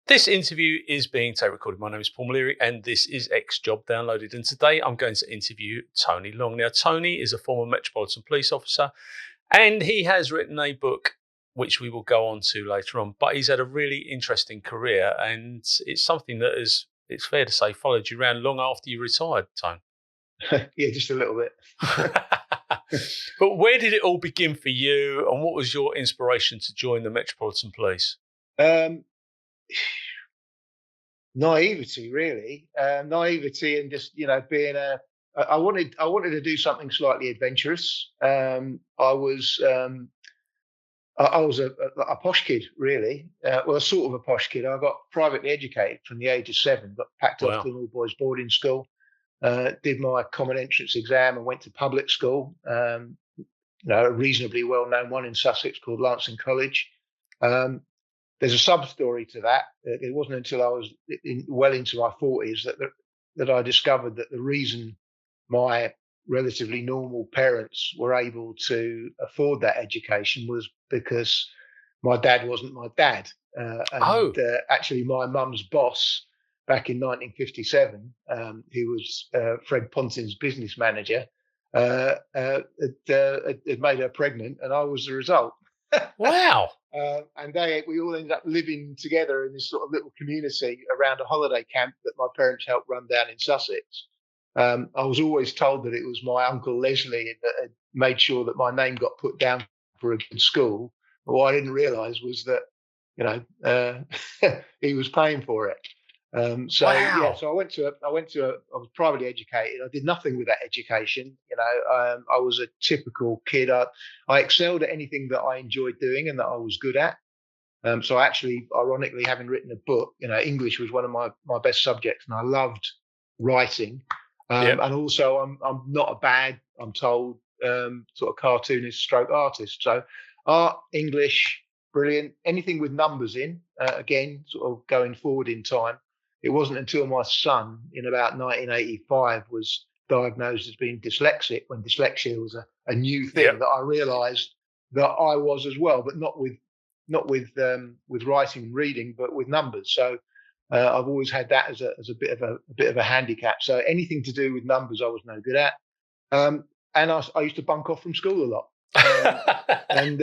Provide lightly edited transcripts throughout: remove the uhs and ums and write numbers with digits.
This interview is being tape recorded. My name is Paul Leary, and this is X Job Downloaded. And today I'm going to interview Tony Long. Now, Tony is a former Metropolitan Police officer, and he has written a book which we will go on to later on. But he's had a really interesting career, and it's something that is, it's fair to say, followed you around long after you retired, Tony. Yeah, just a little bit. But where did it all begin for you, and what was your inspiration to join the Metropolitan Police? Naivety, really. Naivety, and just being I wanted to do something slightly adventurous. I was a posh kid, really. Well, sort of a posh kid. I got privately educated from the age of 7. Got packed off to an all boys boarding school. Did my common entrance exam and went to public school. A reasonably well known one in Sussex called Lancing College. There's a sub story to that. It wasn't until I was well into my 40s that I discovered that the reason my relatively normal parents were able to afford that education was because my dad wasn't my dad. Actually, my mum's boss back in 1957, who was Fred Pontin's business manager, had made her pregnant, and I was the result. Wow. And we all ended up living together in this sort of little community around a holiday camp that my parents helped run down in Sussex. I was always told that it was my Uncle Leslie that had made sure that my name got put down for a good school. But what I didn't realise was that, he was paying for it. So I was privately educated. I did nothing with that education. I was a typical kid. I excelled at anything that I enjoyed doing and that I was good at. So actually, ironically, having written a book, English was one of my best subjects, and I loved writing. And also, I'm not a bad, I'm told, sort of cartoonist stroke artist. So art, English, brilliant. Anything with numbers in, again, sort of going forward in time. It wasn't until my son, in about 1985, was diagnosed as being dyslexic, when dyslexia was a new thing, that I realised that I was as well, but not with writing and reading, but with numbers. So I've always had that as a bit of a handicap. So anything to do with numbers, I was no good at. And I used to bunk off from school a lot. And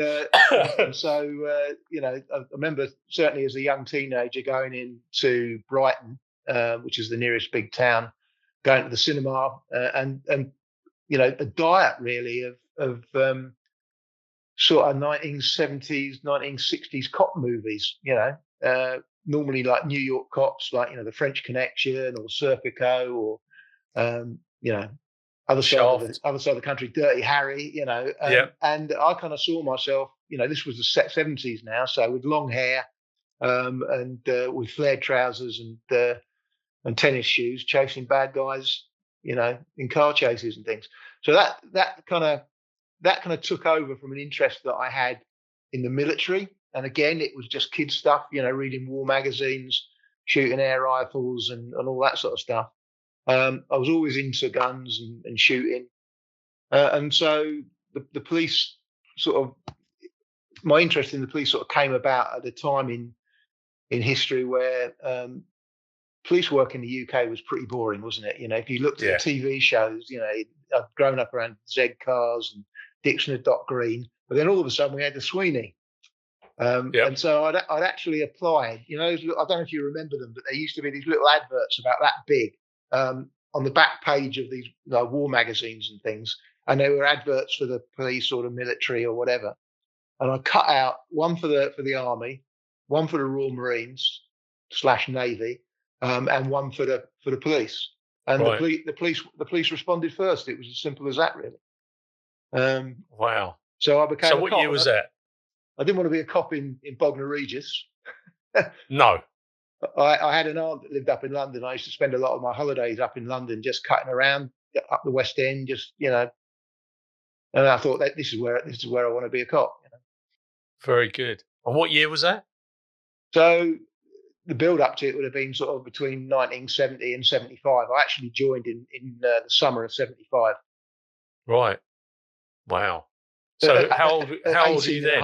so I remember certainly as a young teenager going into Brighton, which is the nearest big town, going to the cinema, and a diet really of sort of 1970s, 1960s cop movies. Normally like New York cops, like the French Connection or Serpico, or other side of the country, Dirty Harry, and I kind of saw myself, this was the 70s now, so with long hair, and with flared trousers and tennis shoes, chasing bad guys, in car chases and things. So that kind of took over from an interest that I had in the military, and again, it was just kid stuff, reading war magazines, shooting air rifles, and all that sort of stuff. I was always into guns and shooting. And so the police my interest in the police sort of came about at a time in history where police work in the UK was pretty boring, wasn't it? If you looked at the TV shows, I'd grown up around Z Cars and Dixon and Doc Green, but then all of a sudden we had the Sweeney. And so I'd actually applied, I don't know if you remember them, but there used to be these little adverts about that big, on the back page of these war magazines and things, and they were adverts for the police or the military or whatever. And I cut out one for the army, one for the Royal Marines / Navy, and one for the police. And the police responded first. It was as simple as that, really. Wow. So I became. So what year was that? I didn't want to be a cop in Bognor Regis. No. I had an aunt that lived up in London. I used to spend a lot of my holidays up in London, just cutting around up the West End, and I thought that this is where I want to be a cop. Very good. And what year was that? So the build up to it would have been sort of between 1970 and 75. I actually joined in the summer of 75. Right. Wow. So how old are you then?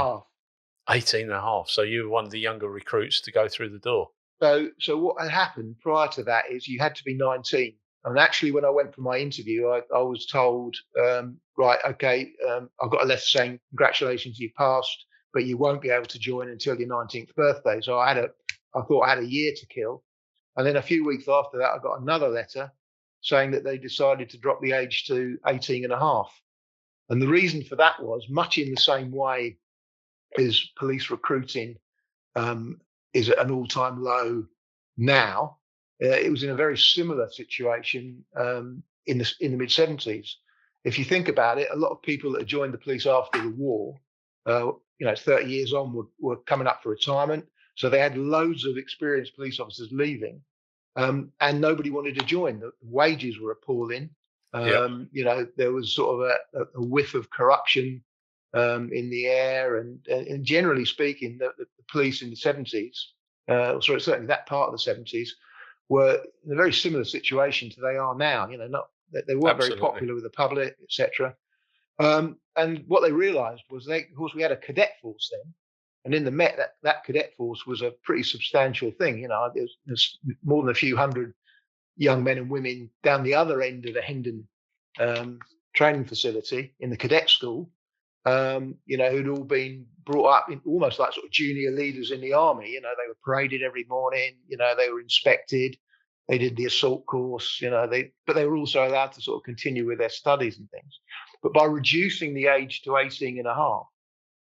18 and a half. So you were one of the younger recruits to go through the door. So what had happened prior to that is you had to be 19. And actually, when I went for my interview, I was told, right, okay, I've got a letter saying congratulations, you passed, but you won't be able to join until your 19th birthday. So I thought I had a year to kill. And then a few weeks after that, I got another letter saying that they decided to drop the age to 18 and a half. And the reason for that was much in the same way as police recruiting is at an all-time low now. It was in a very similar situation in the mid-70s. If you think about it, a lot of people that had joined the police after the war, 30 years on, were coming up for retirement. So they had loads of experienced police officers leaving, and nobody wanted to join. The wages were appalling. There was sort of a whiff of corruption in the air, and generally speaking, the police in the 70s, certainly that part of the 70s, were in a very similar situation to they are now. They weren't very popular with the public, etc. And what they realised was, of course, we had a cadet force then, and in the Met, that cadet force was a pretty substantial thing. There's more than a few hundred young men and women down the other end of the Hendon training facility in the cadet school, who'd all been brought up in almost like sort of junior leaders in the army. They were paraded every morning. They were inspected. They did the assault course. But they were also allowed to sort of continue with their studies and things. But by reducing the age to 18 and a half,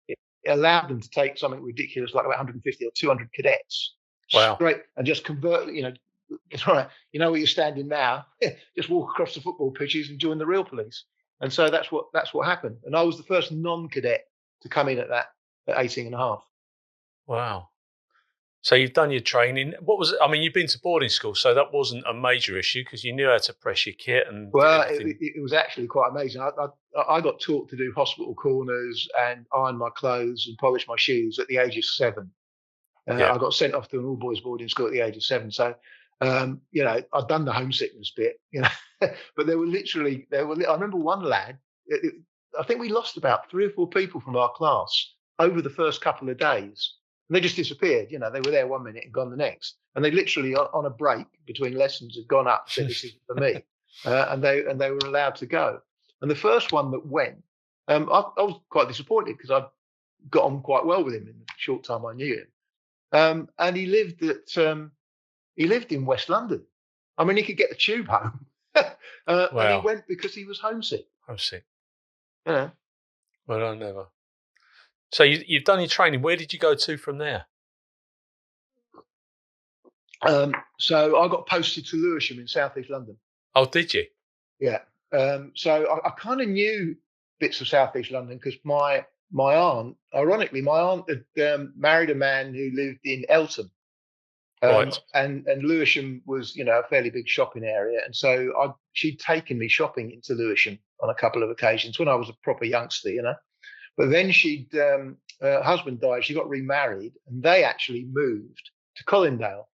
it allowed them to take something ridiculous like about 150 or 200 cadets. Wow. Straight, and just convert. It's right. Where you're standing now, just walk across the football pitches and join the real police. And so that's what happened. And I was the first non-cadet to come in at 18 and a half. Wow. So you've done your training. What was it? I mean, you've been to boarding school, so that wasn't a major issue because you knew how to press your kit and. Well, it was actually quite amazing. I got taught to do hospital corners and iron my clothes and polish my shoes at the age of 7. I got sent off to an all-boys boarding school at the age of 7. So, I'd done the homesickness bit, but there were. I remember one lad. I think we lost about 3 or 4 people from our class over the first couple of days. And they just disappeared. They were there one minute and gone the next. And they literally, on a break between lessons, had gone up and said, "This isn't for me," and they were allowed to go. And the first one that went, I was quite disappointed because I got on quite well with him in the short time I knew him. And he lived in West London. I mean, he could get the tube home. Wow. And he went because he was homesick. Homesick. Yeah. Well, I never. So you've done your training. Where did you go to from there? So I got posted to Lewisham in southeast London. Oh, did you? Yeah. So I kind of knew bits of southeast London because my aunt, ironically, had married a man who lived in Eltham. Right. And Lewisham was, a fairly big shopping area. And so she'd taken me shopping into Lewisham on a couple of occasions when I was a proper youngster, But then her husband died, she got remarried, and they actually moved to Colindale.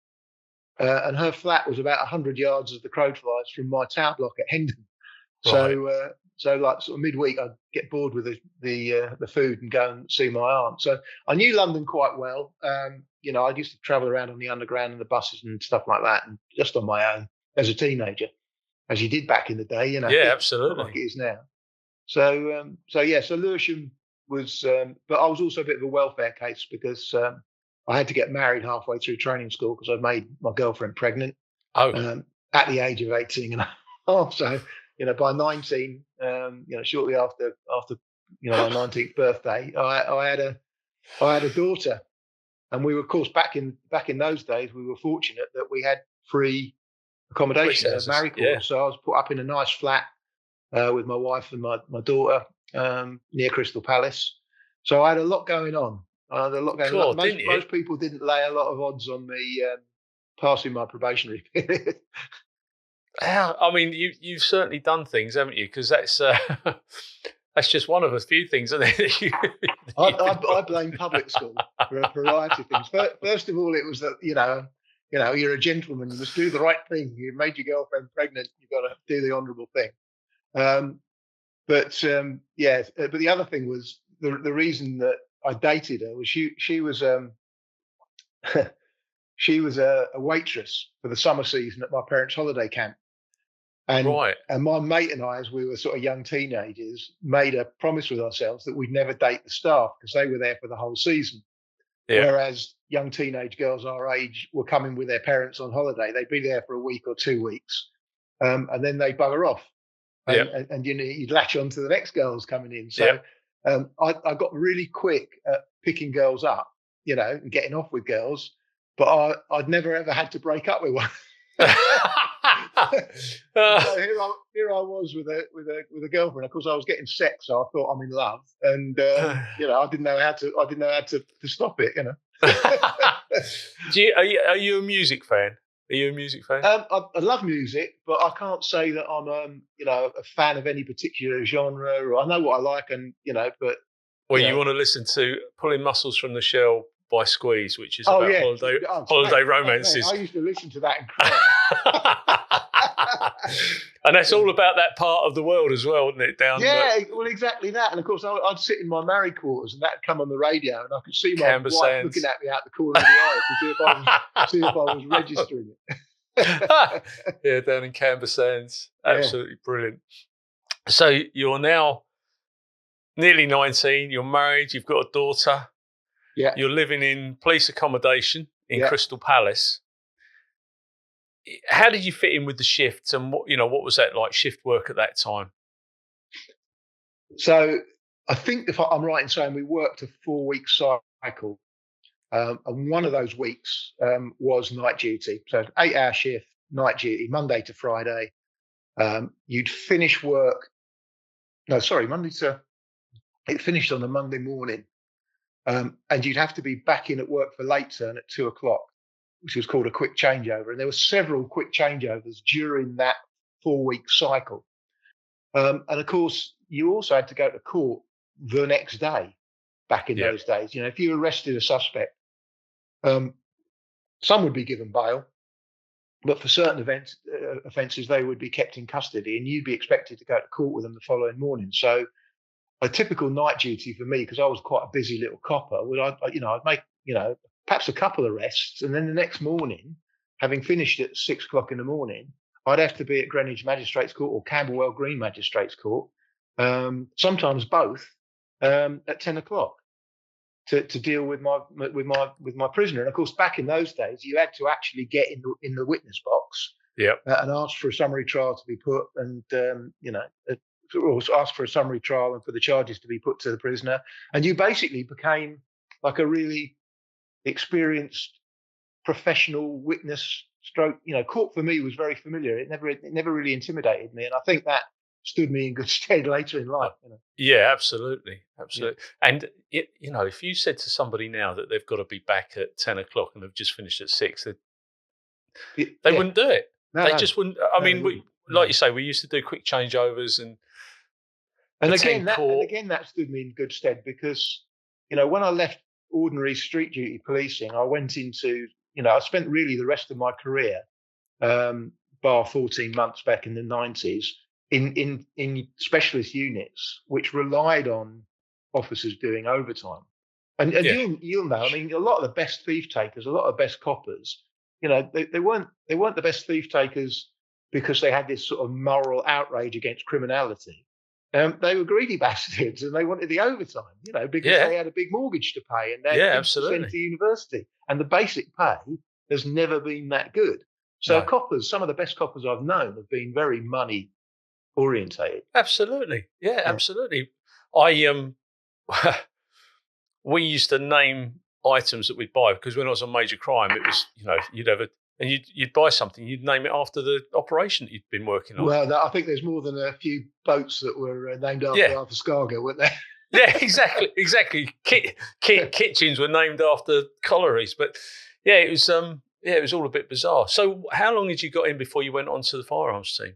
And her flat was about 100 yards as the crow flies from my tower block at Hendon. Right. So like sort of midweek, I'd get bored with the food and go and see my aunt. So I knew London quite well. I used to travel around on the underground and the buses and stuff like that, and just on my own as a teenager, as you did back in the day. Yeah, absolutely. Like it is now. So Lewisham was, but I was also a bit of a welfare case because I had to get married halfway through training school because I made my girlfriend pregnant. Oh. At the age of 18 and a half. So, by 19, shortly after my 19th birthday, I had a daughter, and we were, of course, back in those days, we were fortunate that we had free accommodation at Married Court. Yeah. So I was put up in a nice flat with my wife and my daughter near Crystal Palace. So I had a lot going on. Most people didn't lay a lot of odds on me passing my probationary period. I mean, you've certainly done things, haven't you? Because that's just one of a few things, isn't it? I blame public school for a variety of things. First of all, it was that you're a gentleman, you must do the right thing. You made your girlfriend pregnant, you've got to do the honourable thing. But the other thing was the reason that I dated her was she was She was a waitress for the summer season at my parents' holiday camp. And Right. and my mate and I, as we were sort of young teenagers, made a promise with ourselves that we'd never date the staff because they were there for the whole season. Yeah. Whereas young teenage girls our age were coming with their parents on holiday. They'd be there for a week or 2 weeks, and then they bugger off. Yeah. And you know, you'd latch on to the next girls coming in. So Yeah. I got really quick at picking girls up, you know, and getting off with girls. But I'd never ever had to break up with one. So here I was with a girlfriend. Of course, I was getting sex, so I thought I'm in love, and you know, I didn't know how to stop it. You know. Are you a music fan? Are you a music fan? I love music, but I can't say that I'm you know, a fan of any particular genre. Or I know what I like, and you know, but Well, you want to listen to "Pulling Muscles from the Shell" by Squeeze, which is about holiday romances. I used to listen to that and cry. And that's all about that part of the world as well, isn't it? Well, exactly that. And of course, I'd sit in my married quarters, and that'd come on the radio, and I could see my wife looking at me out the corner of the eye to see if I was registering it. Yeah, down in Canberra Sands, absolutely brilliant. So you're now nearly 19. You're married. You've got a daughter. Yeah, you're living in police accommodation in Crystal Palace. How did you fit in with the shifts, and what was that like, shift work at that time? So I think if I'm right in saying we worked a 4-week cycle, and one of those weeks was night duty. So 8-hour shift, night duty, Monday to Friday. You'd finish work. No, sorry, it finished on a Monday morning, and you'd have to be back in at work for late turn at 2:00. Which was called a quick changeover. And there were several quick changeovers during that 4-week cycle. And of course, you also had to go to court the next day back in those days. You know, if you arrested a suspect, some would be given bail, but for certain offences, they would be kept in custody, and you'd be expected to go to court with them the following morning. So a typical night duty for me, because I was quite a busy little copper, I'd make, you know, perhaps a couple of arrests, and then the next morning, having finished at 6:00 in the morning, I'd have to be at Greenwich Magistrates Court or Camberwell Green Magistrates Court, sometimes both, at 10:00 to deal with my prisoner. And of course, back in those days, you had to actually get in the witness box, and ask for a summary trial to be put, and or ask for a summary trial and for the charges to be put to the prisoner, and you basically became like a really experienced professional witness stroke. You know, court for me was very familiar. It never really intimidated me, and I think that stood me in good stead later in life. You know? Yeah, absolutely. Yeah. And if you said to somebody now that they've got to be back at 10:00 and they've just finished at 6, they wouldn't do it. They just wouldn't. I mean, like you say, we used to do quick changeovers and again that stood me in good stead, because when I left ordinary street duty policing, I went into, I spent really the rest of my career, bar 14 months back in the 90s, in specialist units which relied on officers doing overtime. And you'll know, I mean, a lot of the best thief takers, a lot of the best coppers, they weren't the best thief takers because they had this sort of moral outrage against criminality. They were greedy bastards, and they wanted the overtime, because they had a big mortgage to pay, and they had to send to university. And the basic pay has never been that good. So coppers, some of the best coppers I've known, have been very money orientated. Absolutely, absolutely. We used to name items that we'd buy, because when I was on major crime, it was you'd buy something, you'd name it after the operation that you'd been working on. Well, I think there's more than a few boats that were named after Arthur Scargill, weren't there? Yeah, exactly. Kitchens were named after collieries, but it was all a bit bizarre. So, how long had you got in before you went on to the firearms team?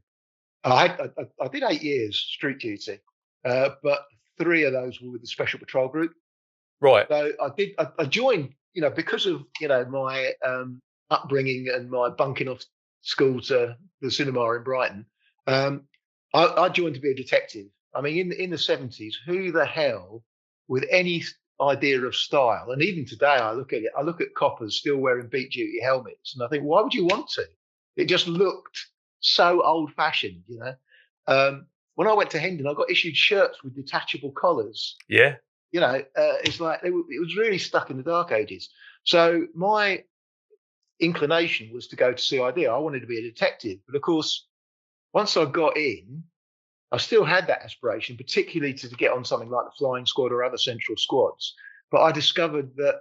I did 8 years street duty, but 3 of those were with the Special Patrol Group. Right. So I joined, because of my upbringing and my bunking off school to the cinema in Brighton. I joined to be a detective. I mean, in the 70s, who the hell with any idea of style. And even today, I look at coppers still wearing beat duty helmets, and I think, why would you want to? It just looked so old fashioned, you know. When I went to Hendon, I got issued shirts with detachable collars. Yeah. You know, it's like it was really stuck in the dark ages. So my inclination was to go to CID. I wanted to be a detective, but of course, once I got in, I still had that aspiration, particularly to get on something like the Flying Squad or other central squads. But I discovered that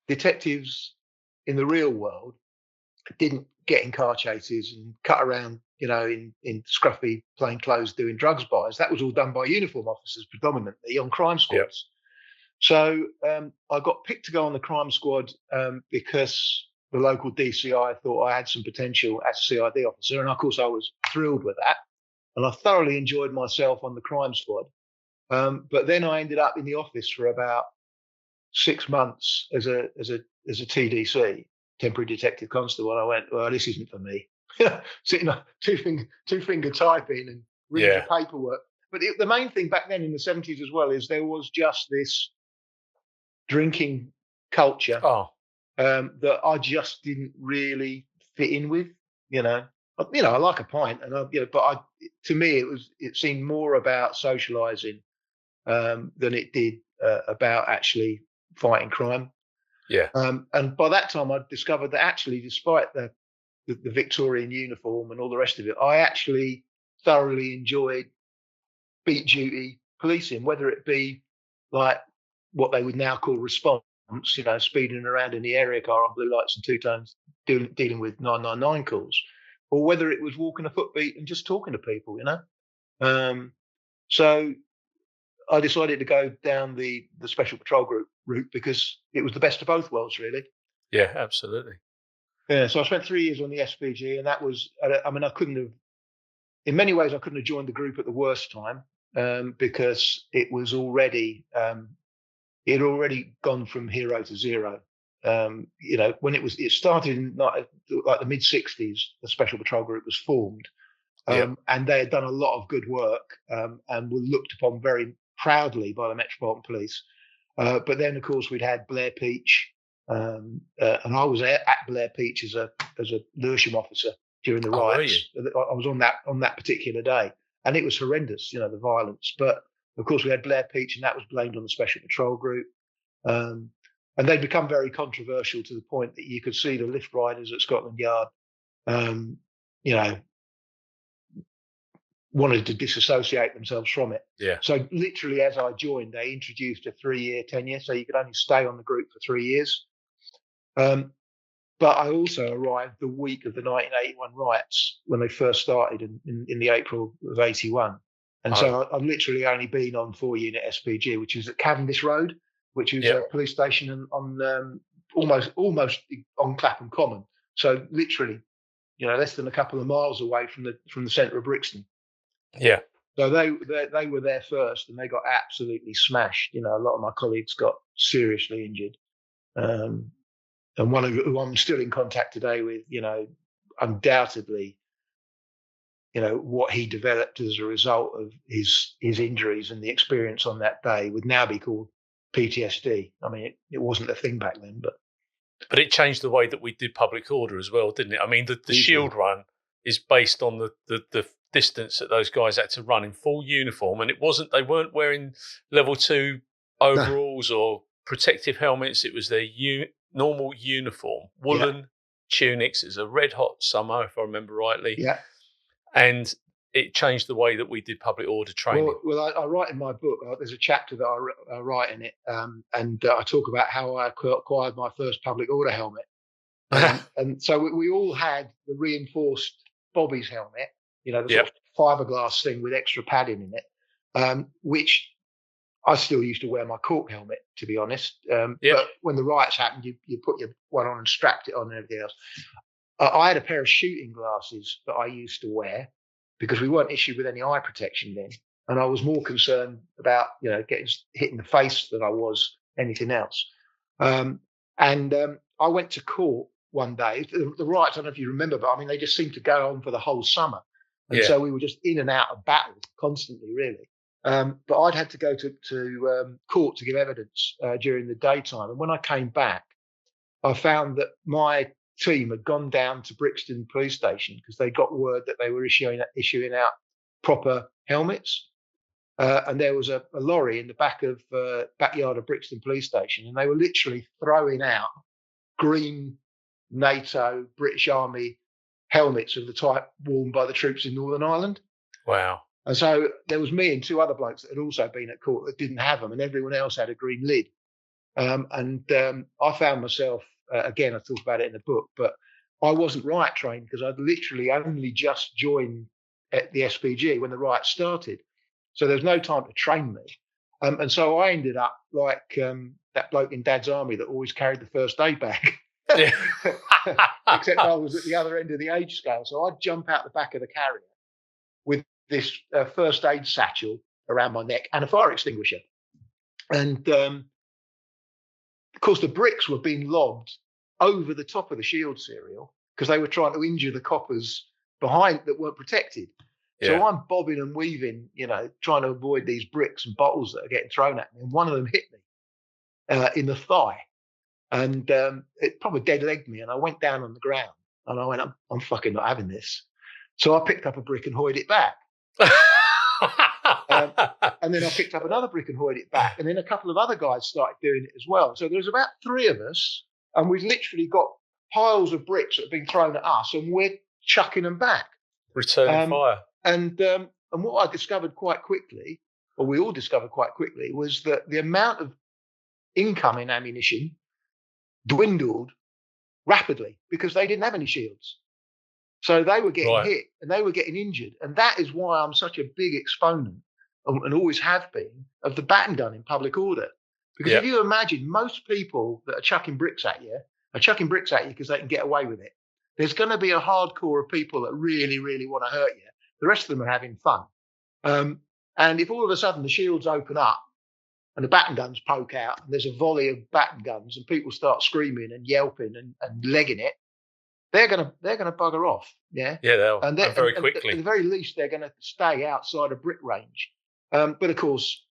detectives in the real world didn't get in car chases and cut around, you know, in scruffy plain clothes doing drugs buys. That was all done by uniform officers predominantly on crime squads. Yep. So I got picked to go on the crime squad because the local DCI thought I had some potential as a CID officer. And of course, I was thrilled with that. And I thoroughly enjoyed myself on the crime squad. But then I ended up in the office for about 6 months as a TDC, temporary detective constable. And I went, well, this isn't for me. Sitting on two finger typing and reading the paperwork. But the main thing back then in the 70s as well is there was just this drinking culture that I just didn't really fit in with. You know, I like a pint, and to me it seemed more about socialising than it did about actually fighting crime. Yeah. And by that time, I'd discovered that actually, despite the Victorian uniform and all the rest of it, I actually thoroughly enjoyed beat duty policing, whether it be like what they would now call response, you know, speeding around in the area car on blue lights and two tones, dealing with 999 calls, or whether it was walking a footbeat and just talking to people, you know. So I decided to go down the special patrol group route because it was the best of both worlds, really. Yeah, absolutely. Yeah, so I spent 3 years on the SPG, and that was, I mean, in many ways, I couldn't have joined the group at the worst time because it was already, it had already gone from hero to zero. You know, when it started in like the mid 60s, the special patrol group was formed, and they had done a lot of good work and were looked upon very proudly by the Metropolitan Police. But then, of course, we'd had Blair Peach, and I was at Blair Peach as a Lewisham officer during the riots. I was on that particular day, and it was horrendous, you know, the violence. But of course, we had Blair Peach, and that was blamed on the Special Patrol Group. And they'd become very controversial to the point that you could see the lift riders at Scotland Yard, you know, wanted to disassociate themselves from it. Yeah. So literally, as I joined, they introduced a 3-year tenure, so you could only stay on the group for 3 years. But I also arrived the week of the 1981 riots when they first started in the April of 81. And so I've literally only been on 4-unit SPG, which is at Cavendish Road, which is a police station on almost on Clapham Common. So literally, you know, less than a couple of miles away from the centre of Brixton. Yeah. So they were there first, and they got absolutely smashed. You know, a lot of my colleagues got seriously injured. And one who I'm still in contact today with, you know, undoubtedly, you know, what he developed as a result of his injuries and the experience on that day would now be called PTSD. I mean, it wasn't a thing back then, but it changed the way that we did public order as well, didn't it? I mean, the shield run is based on the distance that those guys had to run in full uniform, and they weren't wearing level 2 overalls or protective helmets. It was their normal uniform, woolen tunics. It was a red hot summer, if I remember rightly. Yeah. And it changed the way that we did public order training. Well, I write in my book, there's a chapter that I write in it, and I talk about how I acquired my first public order helmet. And so we all had the reinforced Bobby's helmet, you know, the sort of fiberglass thing with extra padding in it, which I still used to wear my cork helmet, to be honest. But when the riots happened, you put your one on and strapped it on and everything else. I had a pair of shooting glasses that I used to wear because we weren't issued with any eye protection then. And I was more concerned about, you know, getting hit in the face than I was anything else. And I went to court one day. The riots, I don't know if you remember, but I mean, they just seemed to go on for the whole summer. And so we were just in and out of battle constantly, really. But I'd had to go to court to give evidence during the daytime. And when I came back, I found that my team had gone down to Brixton Police Station because they got word that they were issuing out proper helmets. And there was a lorry in the backyard of Brixton Police Station, and they were literally throwing out green NATO British Army helmets of the type worn by the troops in Northern Ireland. Wow. And so there was me and two other blokes that had also been at court that didn't have them, and everyone else had a green lid. I found myself, again, I talk about it in the book, but I wasn't riot trained because I'd literally only just joined at the SPG when the riot started. So there was no time to train me. And so I ended up like that bloke in Dad's Army that always carried the first aid bag. Yeah. Except I was at the other end of the age scale. So I'd jump out the back of the carrier with this first aid satchel around my neck and a fire extinguisher. And of course, the bricks were being lobbed over the top of the shield serial because they were trying to injure the coppers behind that weren't protected. Yeah. So I'm bobbing and weaving, trying to avoid these bricks and bottles that are getting thrown at me. And one of them hit me in the thigh. And it probably dead-legged me. And I went down on the ground. And I went, I'm fucking not having this. So I picked up a brick and hoyed it back. And then I picked up another brick and hoyed it back. And then a couple of other guys started doing it as well. So there was about three of us. And we've literally got piles of bricks that have been thrown at us. And we're chucking them back. Returning fire. And what I discovered quite quickly, or we all discovered quite quickly, was that the amount of incoming ammunition dwindled rapidly because they didn't have any shields. So they were getting hit and they were getting injured. And that is why I'm such a big exponent, and always have been, of the baton gun in public order. Because if you imagine, most people that are chucking bricks at you are chucking bricks at you because they can get away with it. There's going to be a hardcore of people that really, really want to hurt you. The rest of them are having fun. And if all of a sudden the shields open up and the baton guns poke out and there's a volley of baton guns and people start screaming and yelping and legging it, they're gonna bugger off. Yeah. Yeah, they'll. And very quickly. At the very least, they're going to stay outside of brick range. But of course,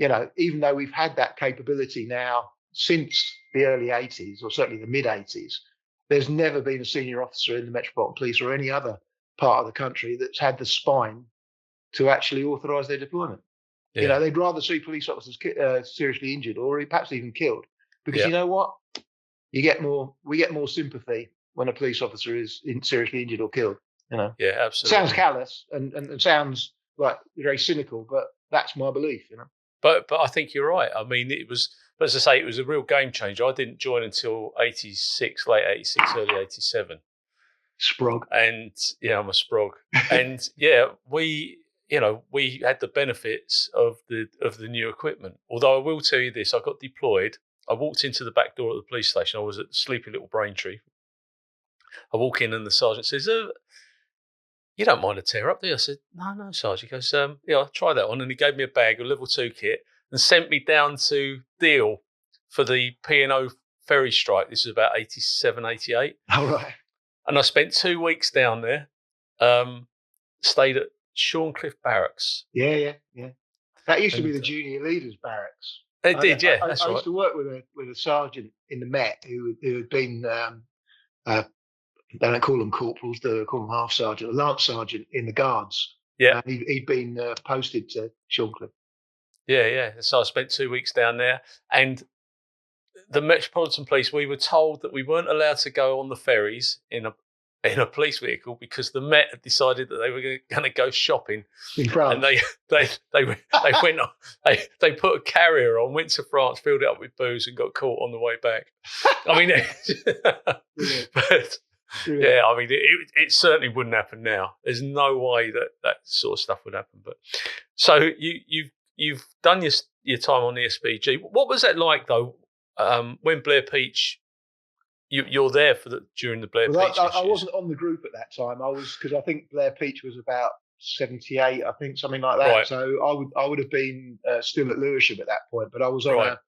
even though we've had that capability now since the early 80s, or certainly the mid 80s, there's never been a senior officer in the Metropolitan Police or any other part of the country that's had the spine to actually authorise their deployment. Yeah. They'd rather see police officers seriously injured or perhaps even killed, because you know what? We get more sympathy when a police officer is seriously injured or killed. Yeah, absolutely. Sounds callous and sounds like very cynical, but that's my belief. But I think you're right. I mean, it was, as I say, it was a real game changer. I didn't join until 86, late 86, early 87. Sprog. And I'm a sprog. And we had the benefits of the new equipment. Although I will tell you this, I got deployed. I walked into the back door of the police station. I was at Sleepy Little Braintree. I walk in and the sergeant says, "You don't mind a tear up, do you?" I said, "No, Sergeant." He goes, I'll try that on. And he gave me a bag, a level 2 kit, and sent me down to Deal for the P&O ferry strike. This was about 87, 88. All right. And I spent 2 weeks down there, stayed at Shorncliffe Barracks. Yeah. That used to be the junior leaders' barracks. It did, yeah. That's right. I used to work with a sergeant in the Met who had been, they don't call them corporals, they call them half sergeant, a lance sergeant in the Guards. Yeah. He'd been posted to Shorncliffe. Yeah. So I spent 2 weeks down there, and the Metropolitan Police, we were told that we weren't allowed to go on the ferries in a police vehicle because the Met had decided that they were going to go shopping in France. And they went on, they put a carrier on, went to France, filled it up with booze, and got caught on the way back. I mean, but I mean, it certainly wouldn't happen now. There's no way that sort of stuff would happen. But so you've done your time on the SPG. What was that like though? When Blair Peach, you're there during the Blair Peach. I wasn't on the group at that time. I was, because I think Blair Peach was about 78, I think, something like that. Right. So I would have been still at Lewisham at that point, but I was on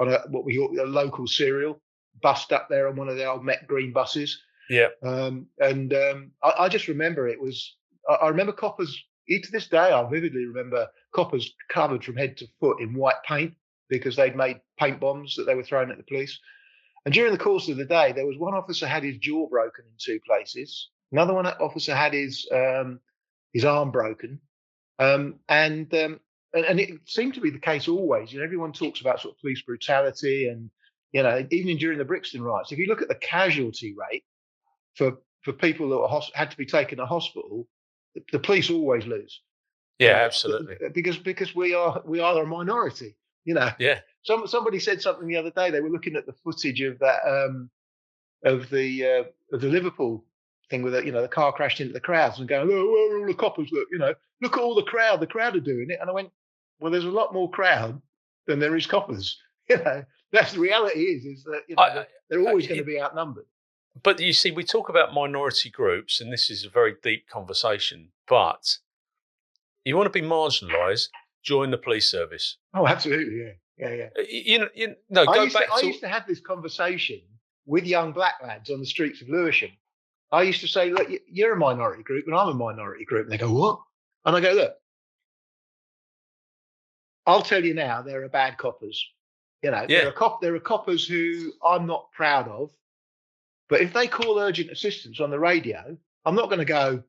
a what we call a local serial, bussed up there on one of the old Met Green buses. Yeah. I just remember it was. I remember coppers to this day, I vividly remember coppers covered from head to foot in white paint because they'd made paint bombs that they were throwing at the police. And during the course of the day, there was one officer had his jaw broken in 2 places. Another one officer had his arm broken. And it seemed to be the case always. Everyone talks about sort of police brutality, and even during the Brixton riots, if you look at the casualty rate for people that had to be taken to hospital, the police always lose. Yeah, absolutely. Because we are a minority. Yeah. Somebody said something the other day. They were looking at the footage of that of the Liverpool thing with the car crashed into the crowds and going, oh, where are all the coppers? Look at all the crowd. The crowd are doing it. And I went, well, there's a lot more crowd than there is coppers. That's the reality is that they're always going to be outnumbered. But you see, we talk about minority groups, and this is a very deep conversation. But you want to be marginalised, join the police service. Oh, absolutely, yeah. I used to have this conversation with young black lads on the streets of Lewisham. I used to say, look, you're a minority group and I'm a minority group. And they go, what? And I go, look, I'll tell you now, there are bad coppers. There are coppers who I'm not proud of. But if they call urgent assistance on the radio, I'm not going to go,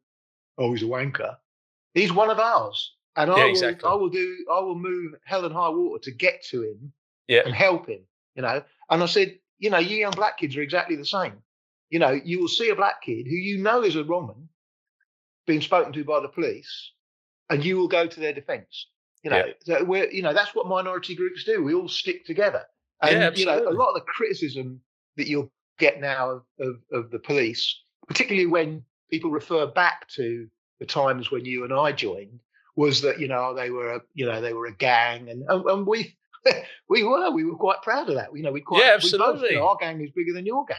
oh, he's a wanker. He's one of ours. And I will move hell and high water to get to him and help him, And I said, you young black kids are exactly the same. You will see a black kid who is a wrongman being spoken to by the police, and you will go to their defence. So that's what minority groups do. We all stick together. And a lot of the criticism that you'll get now of the police, particularly when people refer back to the times when you and I joined, was that they were a gang, and we were quite proud of that. Absolutely. Our gang is bigger than your gang.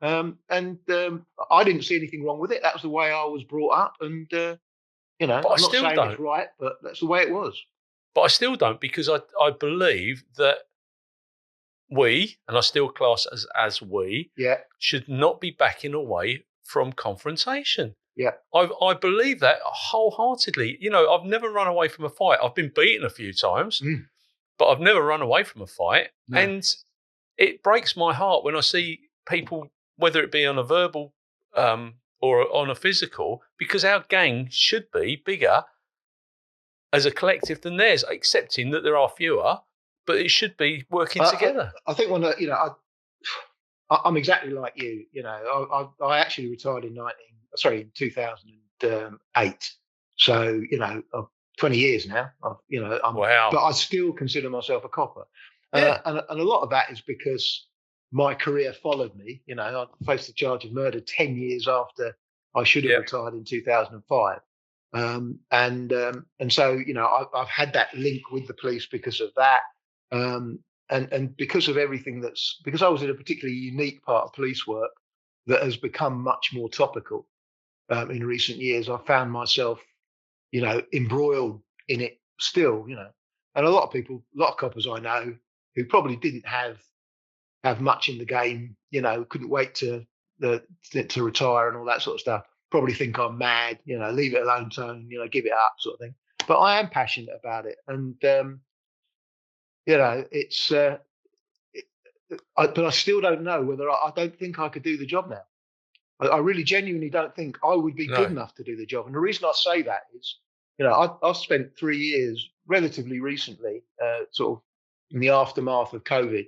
I didn't see anything wrong with it. That was the way I was brought up, and but I'm not saying it's right, but that's the way it was. But I still don't, because I believe that we, and I still class as we, should not be backing away from confrontation. Yeah, I believe that wholeheartedly. I've never run away from a fight. I've been beaten a few times, but I've never run away from a fight. No. And it breaks my heart when I see people, whether it be on a verbal or on a physical, because our gang should be bigger as a collective than theirs, accepting that there are fewer, but it should be working together. I think I'm exactly like you. I actually retired in 2008. So 20 years now. Wow. But I still consider myself a copper, and a lot of that is because my career followed me. I faced the charge of murder 10 years after I should have retired in 2005. And so I've had that link with the police because of that. And because of everything because I was in a particularly unique part of police work that has become much more topical in recent years. I found myself, embroiled in it still, and a lot of coppers I know who probably didn't have much in the game, couldn't wait to retire and all that sort of stuff, probably think I'm mad, leave it alone, Tone, give it up, sort of thing. But I am passionate about it, and it's. But I still don't know whether I don't think I could do the job now. I really genuinely don't think I would be good enough to do the job. And the reason I say that is, I've spent 3 years relatively recently, sort of in the aftermath of COVID,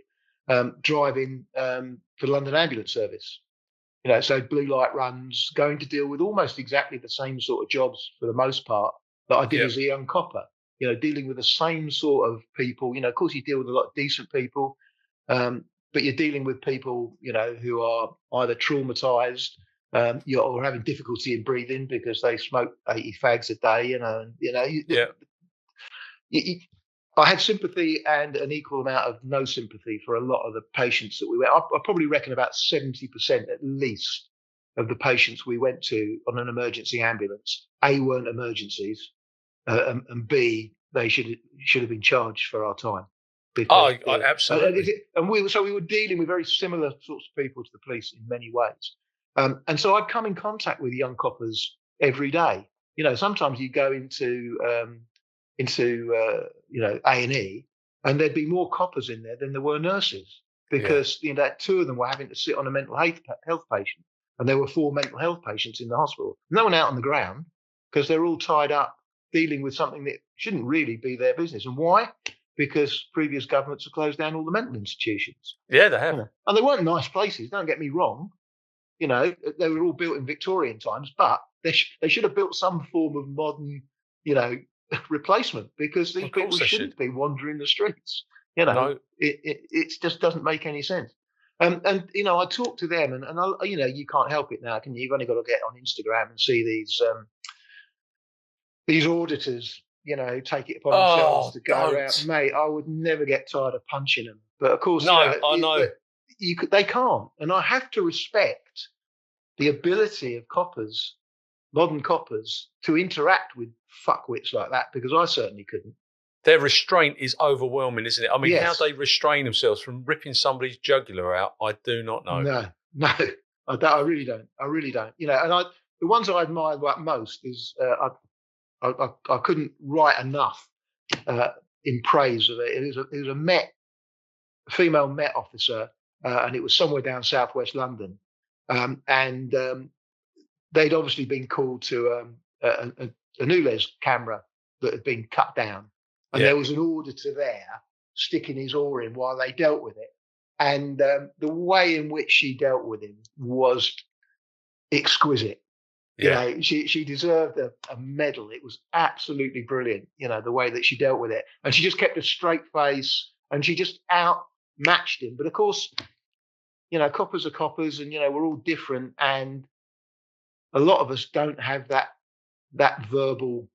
driving for the London Ambulance Service. So blue light runs, going to deal with almost exactly the same sort of jobs for the most part that I did as a young copper. Dealing with the same sort of people. Of course, you deal with a lot of decent people, but you're dealing with people, who are either traumatized, or having difficulty in breathing because they smoke 80 fags a day. I had sympathy and an equal amount of no sympathy for a lot of the patients that we went. I probably reckon about 70% at least of the patients we went to on an emergency ambulance, A, weren't emergencies, and B, they should have been charged for our time. Because, absolutely. And we were dealing with very similar sorts of people to the police in many ways. And so I'd come in contact with young coppers every day. sometimes you go into A&E, and there'd be more coppers in there than there were nurses, because that two of them were having to sit on a mental health patient, and there were 4 mental health patients in the hospital. No one out on the ground, because they're all tied up dealing with something that shouldn't really be their business. And why? Because previous governments have closed down all the mental institutions. Yeah, they have. And they weren't nice places, don't get me wrong. They were all built in Victorian times, but they should have built some form of modern, replacement, because these people shouldn't be wandering the streets. No. It just doesn't make any sense. And I talk to them, and you can't help it now, can you? You've only got to get on Instagram and see these auditors, take it upon themselves to go around. Mate, I would never get tired of punching them. But of course, I know. They can't. And I have to respect the ability of coppers, modern coppers, to interact with fuckwits like that, because I certainly couldn't. Their restraint is overwhelming, isn't it? I mean, how they restrain themselves from ripping somebody's jugular out, I do not know. No, I really don't. And the ones I admire most is I couldn't write enough in praise of it. It was a female Met officer, and it was somewhere down southwest London, and they'd obviously been called to a Newles camera that had been cut down, and there was an auditor there sticking his oar in while they dealt with it, and the way in which she dealt with him was exquisite. She deserved a medal. It was absolutely brilliant, the way that she dealt with it. And she just kept a straight face, and she just outmatched him. But of course, coppers are coppers, and, we're all different. And a lot of us don't have that verbal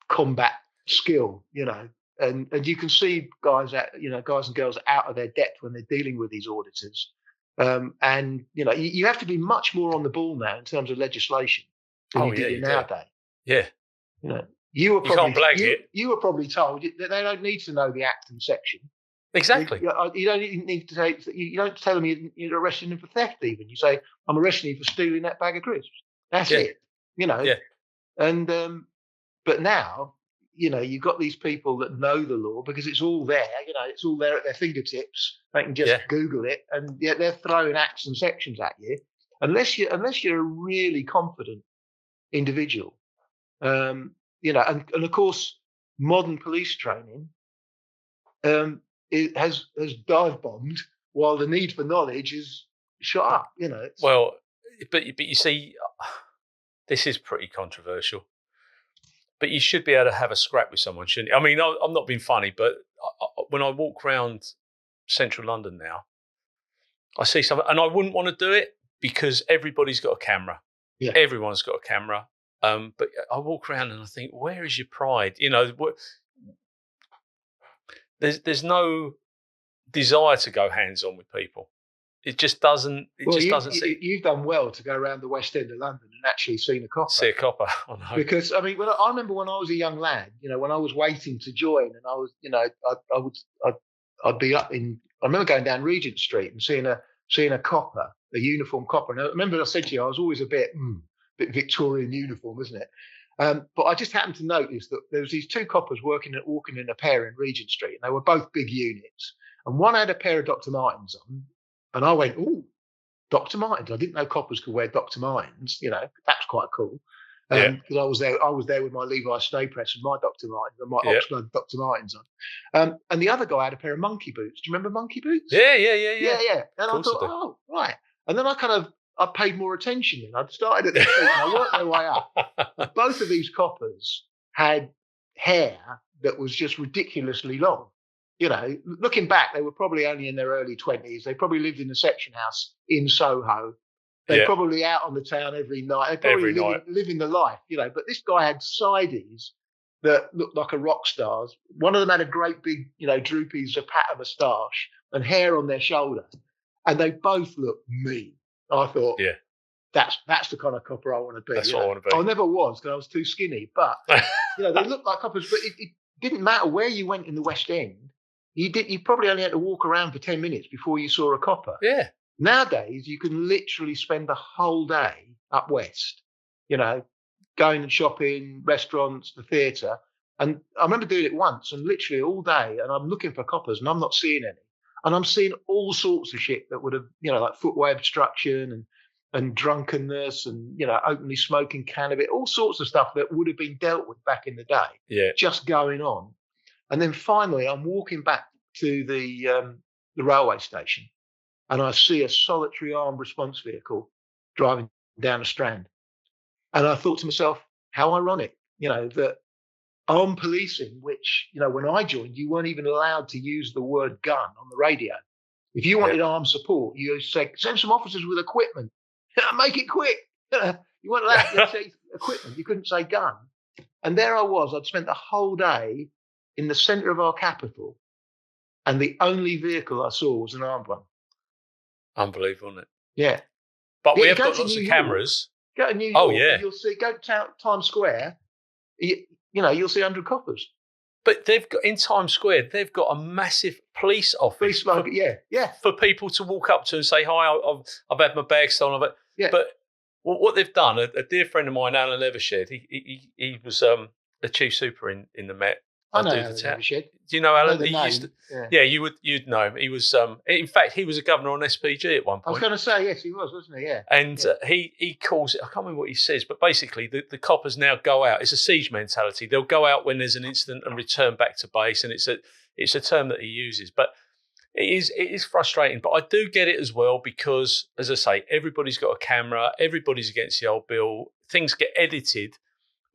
combat skill, and you can see guys and girls out of their depth when they're dealing with these auditors. And you have to be much more on the ball now in terms of legislation than you did nowadays. Yeah, you were probably, can't blag it. You were probably told that they don't need to know the act and section. Exactly. You don't need to say. You don't tell them you're arresting them for theft. Even you say, "I'm arresting you for stealing that bag of crisps." That's it. Yeah. And but now, you've got these people that know the law, because it's all there. It's all there at their fingertips. They can just Google it, and yet they're throwing acts and sections at you. Unless you're a really confident individual, and of course, modern police training it has dive bombed, while the need for knowledge is shot up. Well, but you see, this is pretty controversial. But you should be able to have a scrap with someone, shouldn't you? I mean, I'm not being funny, but when I walk around central London now, I see something, and I wouldn't want to do it because everybody's got a camera. Yeah. Everyone's got a camera. But I walk around and I think, where is your pride? There's no desire to go hands-on with people. It just doesn't. You've done well to go around the West End of London and actually seen a copper. See a copper, I know. Because I mean, I remember when I was a young lad, when I was waiting to join, and I was, I'd be up in. I remember going down Regent Street and seeing a copper, a uniform copper. And I remember I said to you, I was always a bit Victorian uniform, isn't it? But I just happened to notice that there was these two coppers walking in a pair in Regent Street, and they were both big units. And one had a pair of Dr. Martens on. And I went, "Oh, Dr. Martens! I didn't know coppers could wear Dr. Martens. That's quite cool." Because I was there with my Levi Stay Press and my Dr. Martens and my Oxford Dr. Martens on. And the other guy had a pair of monkey boots. Do you remember monkey boots? Yeah. And I thought, oh, right. And then I paid more attention. And I started at the feet and I worked my way up. Both of these coppers had hair that was just ridiculously long. Looking back, they were probably only in their early 20s. They probably lived in a section house in Soho. They're probably out on the town every night. They probably living the life, But this guy had sideys that looked like a rock star's. One of them had a great big, droopy Zapata moustache and hair on their shoulder. And they both looked mean. I thought, that's the kind of copper I want to be. That's what I want to be. I never was, because I was too skinny. But, they looked like coppers. But it didn't matter where you went in the West End. You probably only had to walk around for 10 minutes before you saw a copper. Yeah. Nowadays, you can literally spend the whole day up west, going and shopping, restaurants, the theatre. And I remember doing it once and literally all day, and I'm looking for coppers and I'm not seeing any. And I'm seeing all sorts of shit that would have, like footway obstruction and drunkenness and, openly smoking cannabis, all sorts of stuff that would have been dealt with back in the day, just going on. And then finally, I'm walking back to the railway station, and I see a solitary armed response vehicle driving down a strand. And I thought to myself, how ironic, that armed policing, which, when I joined, you weren't even allowed to use the word gun on the radio. If you wanted armed support, you said, send some officers with equipment. Make it quick. You weren't allowed to say equipment. You couldn't say gun. And there I was. I'd spent the whole day in the centre of our capital, and the only vehicle I saw was an armed one. Unbelievable, isn't it? Yeah. But we have got lots of cameras. Go to New York, you'll see, go to Times Square, you'll see 100 coppers. But they've got, in Times Square, they've got a massive police office. For people to walk up to and say, hi, I've had my bag stolen. But what they've done, a dear friend of mine, Alan Levershed, he was the chief super in the Met. I know Alan Levershed. Do you know Alan? You'd know him. He was, in fact, he was a governor on SPG at one point. I was going to say, yes, he was, wasn't he? Yeah. And he calls it, I can't remember what he says, but basically the coppers now go out. It's a siege mentality. They'll go out when there's an incident and return back to base. And it's a term that he uses. But it is frustrating. But I do get it as well because, as I say, everybody's got a camera. Everybody's against the old bill. Things get edited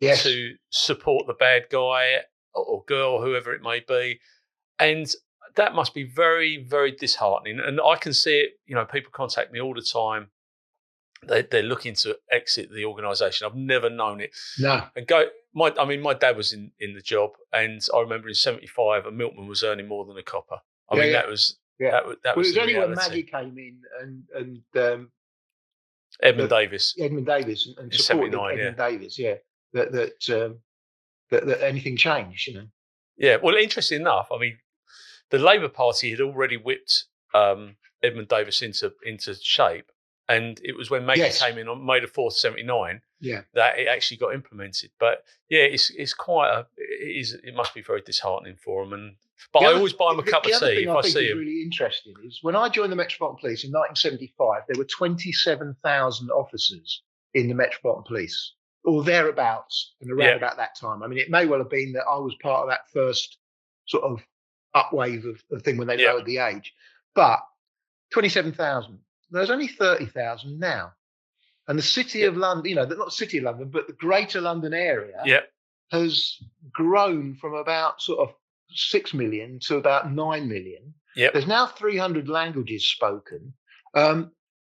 to support the bad guy or girl, whoever it may be. And that must be very, very disheartening. And I can see it, people contact me all the time. They're looking to exit the organisation. I've never known it. No. And my dad was in the job, and I remember in 75, a milkman was earning more than a copper. That was that was it was only reality. when Maggie came in and Edmund Davis and supported Edmund Davis, that anything changed, Yeah, well, interesting enough, the Labour Party had already whipped Edmund Davis into shape, and it was when Maggie came in on May the 4th, 79, that it actually got implemented. But it's quite it must be very disheartening for them. But I always buy them a cup of tea if I see them. Really interesting is when I joined the Metropolitan Police in 1975, there were 27,000 officers in the Metropolitan Police, or thereabouts, and around about that time. It may well have been that I was part of that first sort of upwave of thing when they lowered the age. But 27,000. There's only 30,000 now. And the City of London, not the City of London, but the Greater London area has grown from about sort of 6 million to about 9 million. There's now 300 languages spoken.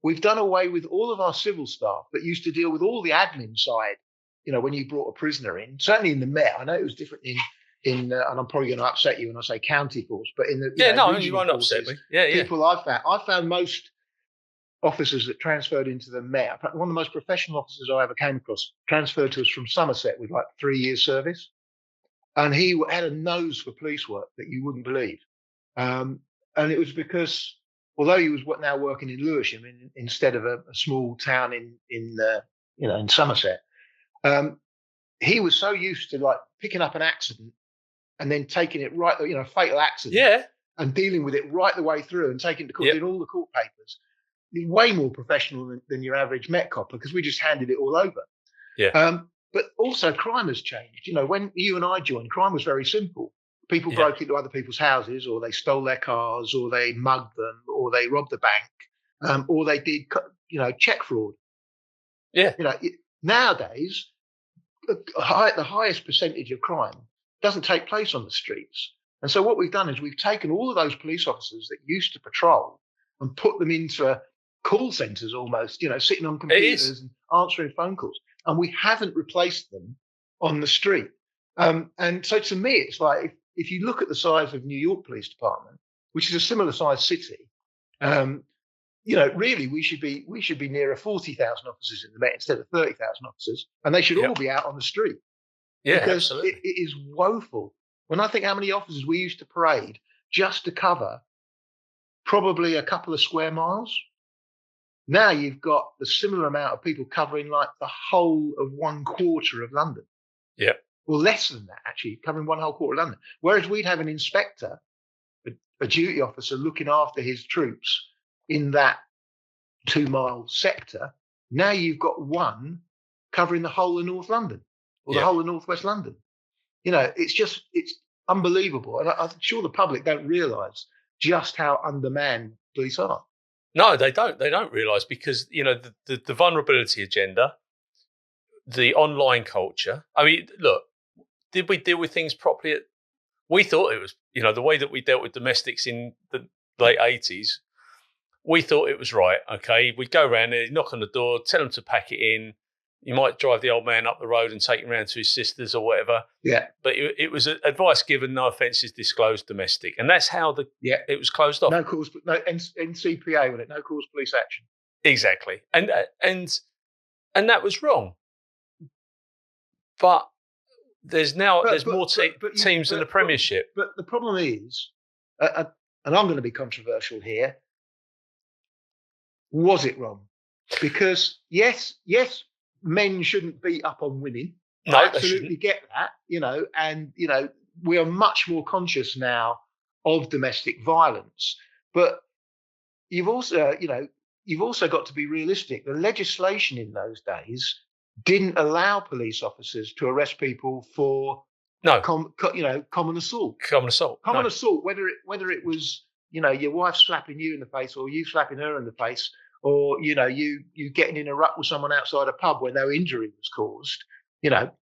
We've done away with all of our civil staff that used to deal with all the admin side, when you brought a prisoner in. Certainly in the Met, I know it was different in and I'm probably going to upset you when I say county force, but in the you won't upset me. People I found most officers that transferred into the Met. One of the most professional officers I ever came across transferred to us from Somerset with like 3 years service, and he had a nose for police work that you wouldn't believe. And it was because although he was now working in Lewisham instead of a small town in Somerset, he was so used to like picking up an accident and then taking it right, fatal accident, and dealing with it right the way through and taking it to court, doing all the court papers. He's way more professional than your average Met copper because we just handed it all over. But also crime has changed. When you and I joined, crime was very simple. People broke into other people's houses, or they stole their cars, or they mugged them, or they robbed the bank, or they did, check fraud. Nowadays, the highest percentage of crime doesn't take place on the streets. And so what we've done is we've taken all of those police officers that used to patrol and put them into call centres almost, sitting on computers and answering phone calls. And we haven't replaced them on the street. And so to me, it's like, if you look at the size of New York Police Department, which is a similar size city, really we should be nearer 40,000 officers in the Met instead of 30,000 officers, and they should all be out on the street. Because it is woeful. When I think how many officers we used to parade just to cover probably a couple of square miles, Now you've got the similar amount of people covering like the whole of 1/4 of London. Yeah. Well, less than that, actually, covering one whole quarter of London. Whereas we'd have an inspector, a duty officer looking after his troops in that 2-mile sector. Now you've got one covering the whole of North London or the whole of Northwest London. It's unbelievable. And I'm sure the public don't realise just how undermanned police are. No, they don't. They don't realise because, the vulnerability agenda, the online culture. I mean, look, did we deal with things properly? We thought it was, the way that we dealt with domestics in the late 80s, we thought it was right, okay? We'd go around there, knock on the door, tell them to pack it in. You might drive the old man up the road and take him round to his sisters or whatever. Yeah. But it was advice given, no offences disclosed, domestic. And that's how it was closed off. No cause, no NCPA with it, no cause police action. Exactly. And that was wrong. But there's more teams in the Premiership. But the problem is, and I'm going to be controversial here, was it wrong? Because yes, men shouldn't beat up on women. No, I absolutely get that, and we are much more conscious now of domestic violence. But you've also got to be realistic. The legislation in those days didn't allow police officers to arrest people for common assault. Common assault, whether it was your wife slapping you in the face or you slapping her in the face, or you getting in a rut with someone outside a pub where no injury was caused.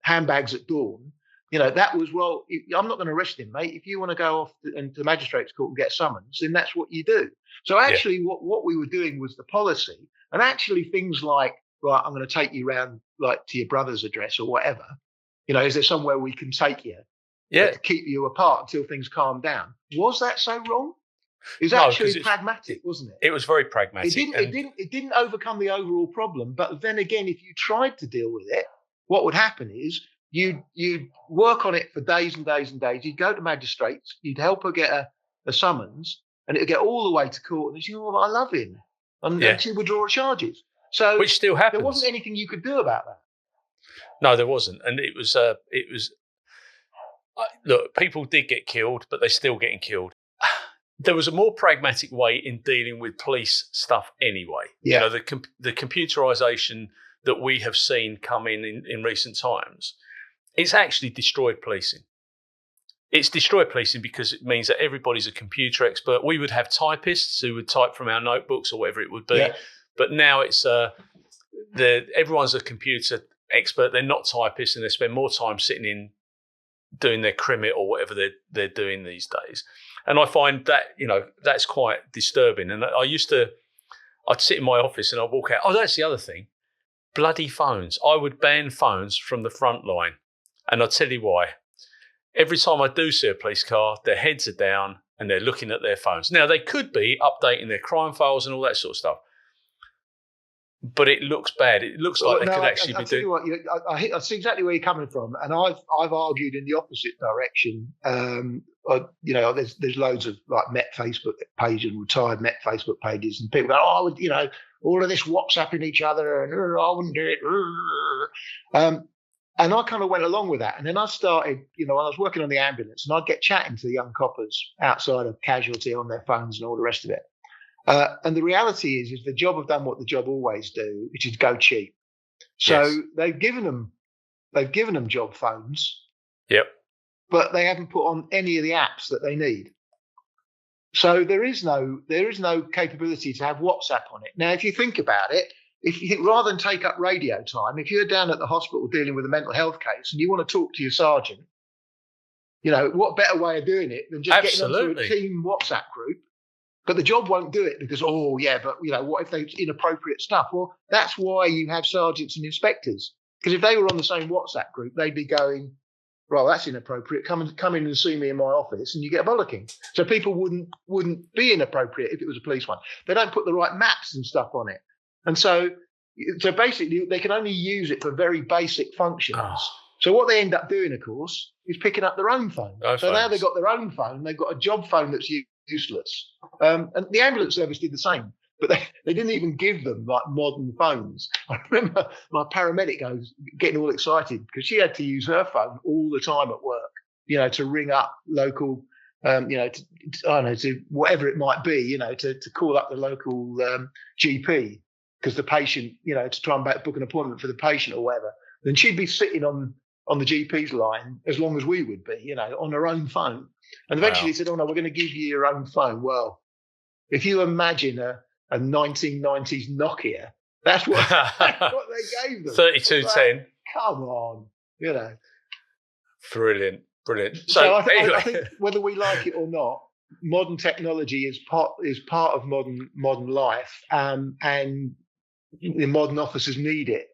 Handbags at dawn. That was, well, I'm not going to arrest him, mate. If you want to go off to the magistrate's court and get summons, then that's what you do. So actually, what we were doing was the policy, and actually things like, right, I'm going to take you round like to your brother's address or whatever. Is there somewhere we can take you? Yeah. To keep you apart until things calm down. Was that so wrong? It was actually pragmatic, wasn't it? It was very pragmatic. It didn't overcome the overall problem. But then again, if you tried to deal with it, what would happen is you'd work on it for days and days and days. You'd go to magistrates. You'd help her get a summons, and it would get all the way to court. And she'd say, I love him. And she would draw charges. So which still happens. There wasn't anything you could do about that. No, there wasn't. And it was look, people did get killed, but they're still getting killed. There was a more pragmatic way in dealing with police stuff anyway. Yeah. The computerization that we have seen come in recent times, it's actually destroyed policing. It's destroyed policing because it means that everybody's a computer expert. We would have typists who would type from our notebooks or whatever it would be. Yeah. But now it's everyone's a computer expert. They're not typists, and they spend more time sitting in doing their crimit or whatever they're doing these days. And I find that, that's quite disturbing. And I'd sit in my office and I'd walk out. Oh, that's the other thing. Bloody phones. I would ban phones from the front line. And I'll tell you why. Every time I do see a police car, their heads are down and they're looking at their phones. Now, they could be updating their crime files and all that sort of stuff. But it looks bad. It looks like they could actually be doing. I see exactly where you're coming from, and I've argued in the opposite direction. There's loads of like Met Facebook pages and retired Met Facebook pages, and people go, all of this WhatsApping each other, and I wouldn't do it. And I kind of went along with that, and then I started, when I was working on the ambulance, and I'd get chatting to the young coppers outside of casualty on their phones and all the rest of it. And the reality is the job have done what the job always do, which is go cheap. So they've given them job phones. Yep. But they haven't put on any of the apps that they need. So there is no capability to have WhatsApp on it. Now, if you think about it, rather than take up radio time, if you're down at the hospital dealing with a mental health case and you want to talk to your sergeant, what better way of doing it than just getting onto a team WhatsApp group? But the job won't do it because, what if there's inappropriate stuff? Well, that's why you have sergeants and inspectors. Because if they were on the same WhatsApp group, they'd be going, well, that's inappropriate. Come in and see me in my office, and you get a bollocking. So people wouldn't be inappropriate if it was a police one. They don't put the right maps and stuff on it. And so basically, they can only use it for very basic functions. Oh. So what they end up doing, of course, is picking up their own phone. Now they've got their own phone. They've got a job phone that's useless. And the ambulance service did the same. but they didn't even give them like modern phones. I remember my paramedic getting all excited because she had to use her phone all the time at work, to ring up local, I don't know, to whatever it might be, to call up the local GP because the patient, to try and book an appointment for the patient or whatever. Then she'd be sitting on the GP's line as long as we would be, on her own phone. And eventually he said, "Oh no, we're going to give you your own phone." Well, if you imagine a 1990s Nokia, that's what they gave them. 3210. Like, come on, Brilliant. So I think whether we like it or not, modern technology is part of modern life, and the modern officers need it.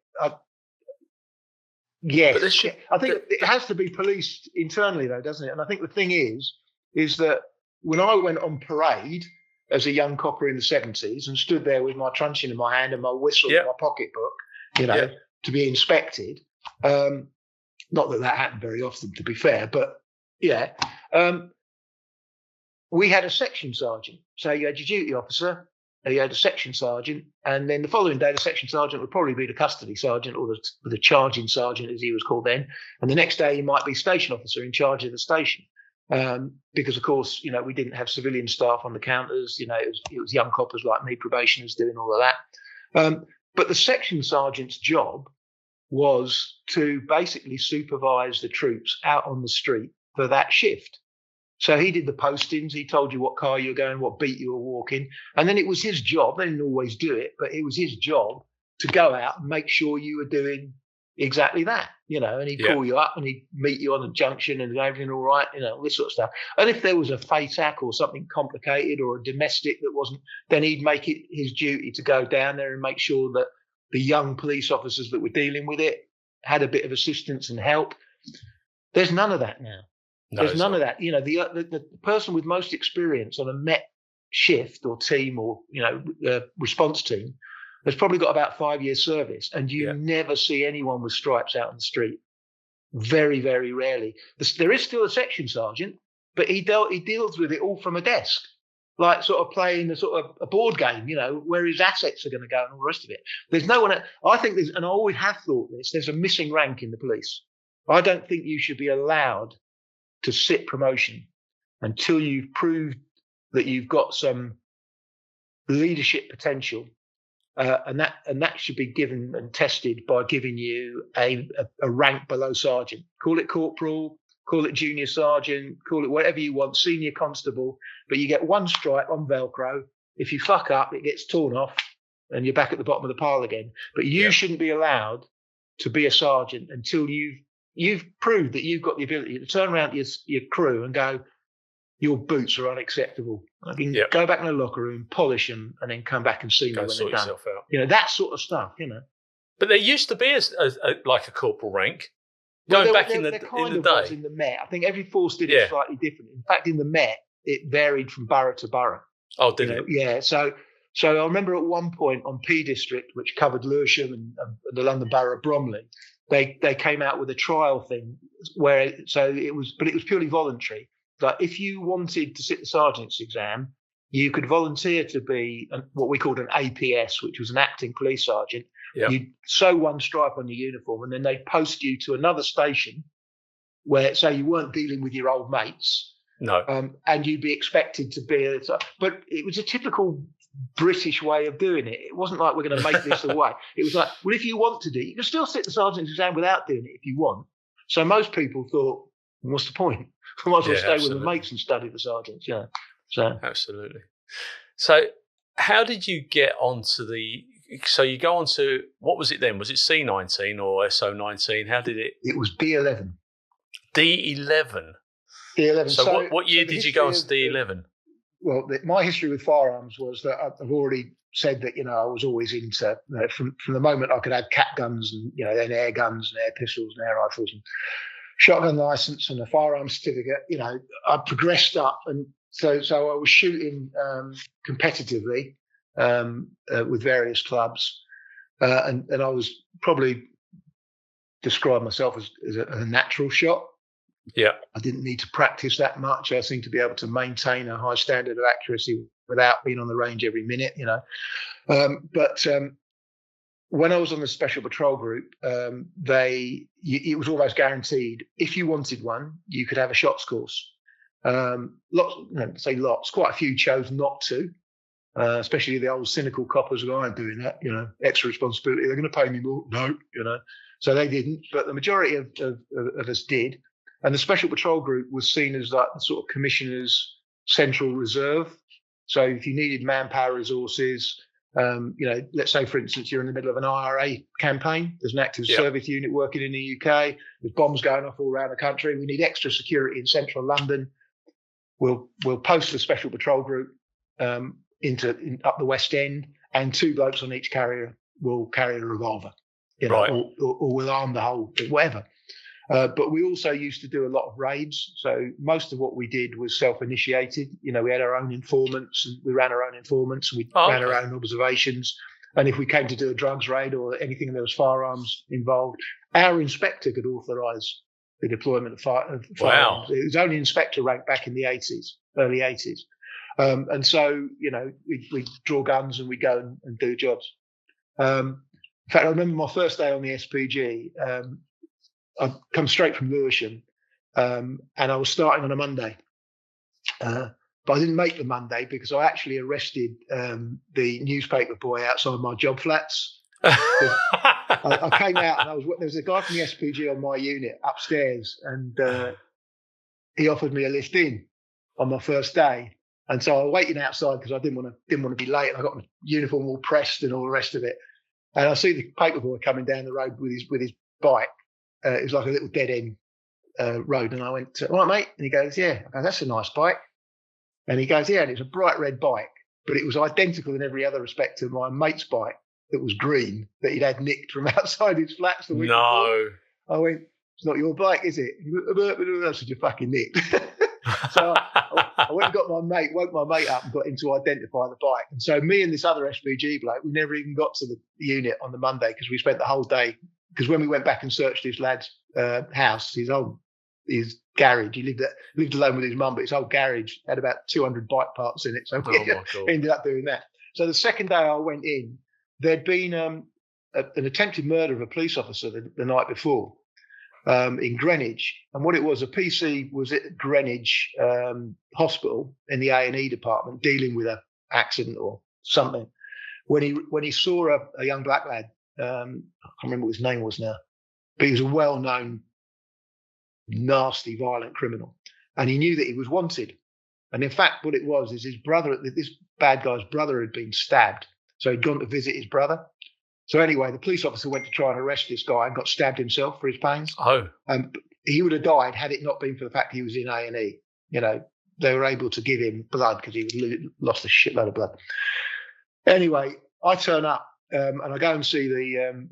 Yes, I think it has to be policed internally, though, doesn't it? And I think the thing is that when I went on parade as a young copper in the 70s and stood there with my truncheon in my hand and my whistle in my pocketbook, to be inspected. Not that happened very often, to be fair, but we had a section sergeant. So you had your duty officer, you had a section sergeant, and then the following day, the section sergeant would probably be the custody sergeant or the charging sergeant, as he was called then. And the next day, he might be station officer in charge of the station. Because, of course, we didn't have civilian staff on the counters. It was young coppers like me, probationers, doing all of that. But the section sergeant's job was to basically supervise the troops out on the street for that shift. So he did the postings. He told you what car you were going, what beat you were walking. And then it was his job. They didn't always do it, but it was his job to go out and make sure you were doing exactly that, and he'd call you up and he'd meet you on the junction and everything all right, this sort of stuff. And if there was a FATAC or something complicated or a domestic that wasn't, then he'd make it his duty to go down there and make sure that the young police officers that were dealing with it had a bit of assistance and help. There's none of that now. There's none of that. The person with most experience on a Met shift or team or, response team has probably got about 5 years service, and you never see anyone with stripes out on the street. Very, very rarely. There is still a section sergeant, but he deals with it all from a desk, like sort of playing a sort of a board game, where his assets are going to go and all the rest of it. There's no one. I think there's, and I always have thought this, there's a missing rank in the police. I don't think you should be allowed to sit promotion until you've proved that you've got some leadership potential. And that should be given and tested by giving you a rank below sergeant. Call it corporal, call it junior sergeant, call it whatever you want, senior constable, but you get one stripe on Velcro. If you fuck up, it gets torn off and you're back at the bottom of the pile again. But you shouldn't be allowed to be a sergeant until you've proved that you've got the ability to turn around to your crew and go, your boots are unacceptable. I mean, go back in the locker room, polish them, and then come back and see me when they're done. Out. That sort of stuff, But there used to be like a corporal rank. Going back in the day. Was in the Met. I think every force did it slightly different. In fact, in the Met, it varied from borough to borough. Oh, did it? Yeah. So I remember at one point on P District, which covered Lewisham and the London Borough of Bromley, they came out with a trial thing where it was purely voluntary. Like if you wanted to sit the sergeant's exam, you could volunteer to be what we called an APS, which was an acting police sergeant. Yep. You'd sew one stripe on your uniform and then they'd post you to another station where, say, you weren't dealing with your old mates. No. And you'd be expected to be, but it was a typical British way of doing it. It wasn't like we're going to make this away. It was like, well, if you want to do it, you can still sit the sergeant's exam without doing it if you want. So most people thought, what's the point? I might as well stay with the mates and study the sergeants. Yeah. So absolutely. So how did you get onto so you go on to, what was it then? Was it C19 or SO19? How did it? It was D11. D11? D11. So what year did you go on to D11? Well, my history with firearms was that I've already said that, I was always into, from the moment I could have cap guns and, then air guns and air pistols and air rifles and shotgun license and a firearms certificate, I progressed up. And so I was shooting competitively with various clubs. And I was probably described myself as a natural shot. Yeah. I didn't need to practice that much. I seemed to be able to maintain a high standard of accuracy without being on the range every minute, But when I was on the special patrol group, it was almost guaranteed if you wanted one, you could have a shots course. Lots, quite a few chose not to, especially the old cynical coppers who aren't doing that, extra responsibility. They're going to pay me more. No, So they didn't, but the majority of us did. And the special patrol group was seen as like the sort of commissioner's central reserve. So if you needed manpower resources, let's say, for instance, you're in the middle of an IRA campaign. There's an active service unit working in the UK. There's bombs going off all around the country. We need extra security in central London. We'll post the special patrol group up the West End, and 2 blokes on each carrier will carry a revolver, right. or we'll arm the whole, whatever. But we also used to do a lot of raids. So most of what we did was self-initiated. We had our own informants, and we ran our own informants, and we ran our own observations. And if we came to do a drugs raid or anything, and there was firearms involved, our inspector could authorise the deployment of firearms. Wow. It was only inspector rank back in the early 80s. And so, we draw guns and we go and do jobs. In fact, I remember my first day on the SPG. I'd come straight from Lewisham, and I was starting on a Monday. But I didn't make the Monday because I actually arrested the newspaper boy outside my job flats. I came out and there was a guy from the SPG on my unit upstairs, and he offered me a lift in on my first day. And so I was waiting outside because I didn't want to be late. And I got my uniform all pressed and all the rest of it. And I see the paper boy coming down the road with his bike. It was like a little dead end road, and I went, "All right, mate." And he goes, "Yeah." I go, "That's a nice bike." And he goes, "Yeah." And it was a bright red bike, but it was identical in every other respect to my mate's bike that was green that he'd had nicked from outside his flats the week before. I went, "It's not your bike, is it?" He went, "I said, you're fucking nicked." So I went and got woke my mate up and got him to identify the bike. And so me and this other SPG bloke, we never even got to the unit on the Monday because we spent the whole day. Because when we went back and searched this lad's house, his garage, he lived alone with his mum, but his whole garage had about 200 bike parts in it. So we ended up doing that. So the second day I went in, there'd been an attempted murder of a police officer the night before in Greenwich. And what it was, a PC was at Greenwich Hospital in the A&E department dealing with an accident or something. When he saw a young black lad, I can't remember what his name was now, but he was a well-known, nasty, violent criminal, and he knew that he was wanted. And in fact, what it was is his brother, this bad guy's brother, had been stabbed, so he'd gone to visit his brother. So anyway, the police officer went to try and arrest this guy and got stabbed himself for his pains. He would have died had it not been for the fact he was in A&E. They were able to give him blood because he lost a shitload of blood. Anyway, I turn up. And I go and see